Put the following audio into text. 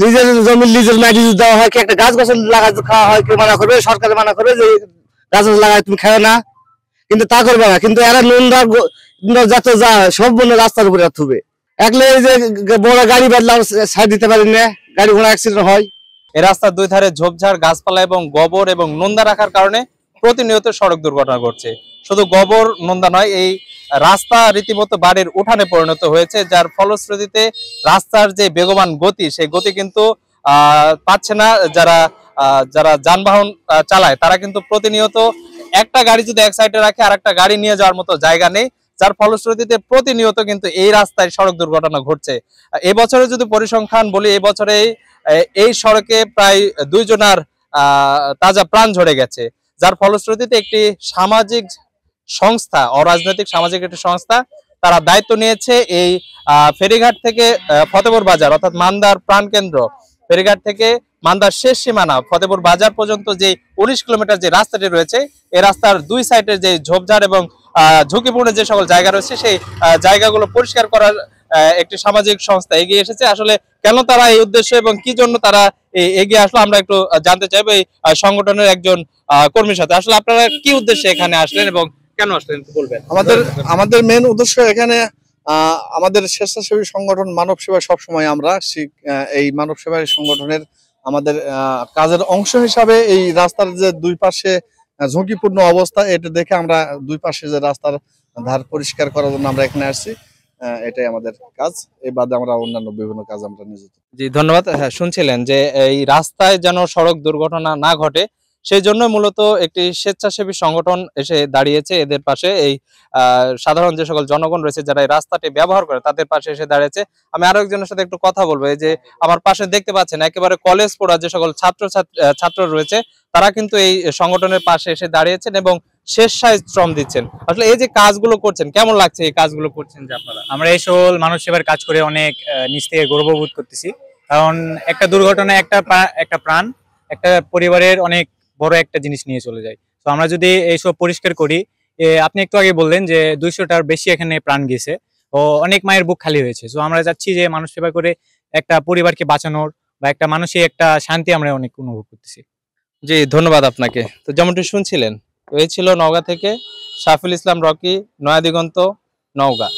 নিজের জমি নিজের মাটি দেওয়া হয়, কি একটা গাছ গাছ লাগাতে খাওয়া হয়, কেউ মানা করবে, সরকার মানা করবে যে গাছ লাগায় তুমি খাও না, কিন্তু তা করবে না। কিন্তু এরা নোংরা যত যা সব বলে রাস্তার উপরে থুবে। একলে যে বড় গাড়ি বাদলাম সাইড দিতে পারি না, গাড়ি ঘোড়া অ্যাক্সিডেন্ট হয়। এই রাস্তার দুই ধারে ঝোপঝাড়, গাছপালা এবং গোবর এবং নোন্দা রাখার কারণে প্রতিনিয়ত সড়ক দুর্ঘটনা ঘটছে। শুধু গোবর নোন্দা নয়, এই রাস্তা রীতিমতো বাড়ির উঠানে পরিণত হয়েছে, যার ফলশ্রুতিতে রাস্তার যে বেগবান গতি, সেই গতি কিন্তু পাচ্ছে না যারা যারা যানবাহন চালায়। তারা কিন্তু প্রতিনিয়ত একটা গাড়ি যদি এক সাইডে রাখে আর একটা গাড়ি নিয়ে যাওয়ার মতো জায়গা নেই, যার ফলশ্রুতিতে প্রতিনিয়ত কিন্তু এই রাস্তায় সড়ক দুর্ঘটনা ঘটছে। এই বছরে যদি পরিসংখ্যান বলি, এই বছরে এই সড়কে প্রায় 2 জনের তাজা প্রাণ ঝরে গেছে, যার ফলশ্রুতিতে একটি সামাজিক সংস্থা, অরাজনৈতিক সামাজিক একটি সংস্থা, তারা দায়িত্ব নিয়েছে এই ফেরিঘাট থেকে ফতেপুর বাজার অর্থাৎ মান্দার প্রাণকেন্দ্র, ফেরিঘাট থেকে মান্দার শেষ সীমানা ফতেপুর বাজার পর্যন্ত যে 19 কিলোমিটার যে রাস্তাটি রয়েছে, এই রাস্তার 2 সাইডের যে ঝোপঝাড় এবং ঝুঁকিপূর্ণ যে সকল জায়গা রয়েছে, সেই জায়গাগুলো পরিষ্কার করার একটি সামাজিক সংস্থা এগিয়ে এসেছে। আসলে কেন তারা এই উদ্দেশ্য এবং কি জন্য তারা এগিয়ে আসলো, আমরা একটু জানতে চাইবো এই সংগঠনের একজন কর্মীর সাথে। আসলে আপনারা কি উদ্দেশ্যে এখানে আসলেন এবং কেন আসলেন বলবেন? আমাদের মেন উদ্দেশ্য এখানে আমাদের স্বেচ্ছাসেবী সংগঠন মানব সেবা, সবসময় আমরা এই মানব সেবা সংগঠনের আমাদের কাজের অংশ হিসাবে এই রাস্তার যে 2 পাশে ঝুঁকিপূর্ণ অবস্থা, এটা দেখে আমরা 2 পাশে যে রাস্তার ধার পরিষ্কার করার জন্য আমরা এখানে আসছি। এটাই আমাদের কাজ, এই বাদে আমরা অন্যান্য বিভিন্ন কাজ আমরা নিয়োজিত। জি ধন্যবাদ। হ্যাঁ, শুনছিলেন যে এই রাস্তায় যেন সড়ক দুর্ঘটনা না ঘটে, সেই জন্য মূলত একটি স্বেচ্ছাসেবী সংগঠন এসে দাঁড়িয়েছে এদের পাশে। এই সাধারণ যে সকল জনগণ রয়েছে যারা এই রাস্তাটি ব্যবহার করে, তাদের পাশে এসে দাঁড়িয়েছে। আমি আরো একজনের সাথে একটু কথা বলবো। এই যে আমার পাশে দেখতে পাচ্ছেন একেবারে কলেজ পড়া যে সকল ছাত্র রয়েছে, তারা কিন্তু এই সংগঠনের পাশে এসে দাঁড়িয়েছেন এবং স্বেচ্ছায় শ্রম দিচ্ছেন। আসলে এই যে কাজগুলো করছেন, কেমন লাগছে এই কাজগুলো করছেন যে আপনারা? আমরা এই সকল মানব সেবার কাজ করে অনেক নিজ থেকে গর্ববোধ করতেছি, কারণ একটা দুর্ঘটনা একটা প্রাণ, একটা পরিবারের অনেক বড় একটা জিনিস নিয়ে চলে যায়। তো আমরা যদি এইসব পরিষ্কার করি, আপনি একটু আগে বললেন যে 200টার বেশি এখানে প্রাণ গেছে ও অনেক মায়ের বুক খালি হয়েছে। তো আমরা চাচ্ছি যে মানব সেবা করে একটা পরিবারকে বাঁচানোর বা একটা মানসিক একটা শান্তি আমরা অনেক অনুভব করতেছি। জি ধন্যবাদ আপনাকে। তো যেমনটি শুনছিলেন, এই ছিল নওগাঁ থেকে শাফিল ইসলাম রকি, নয়াদিগন্ত, নওগাঁ।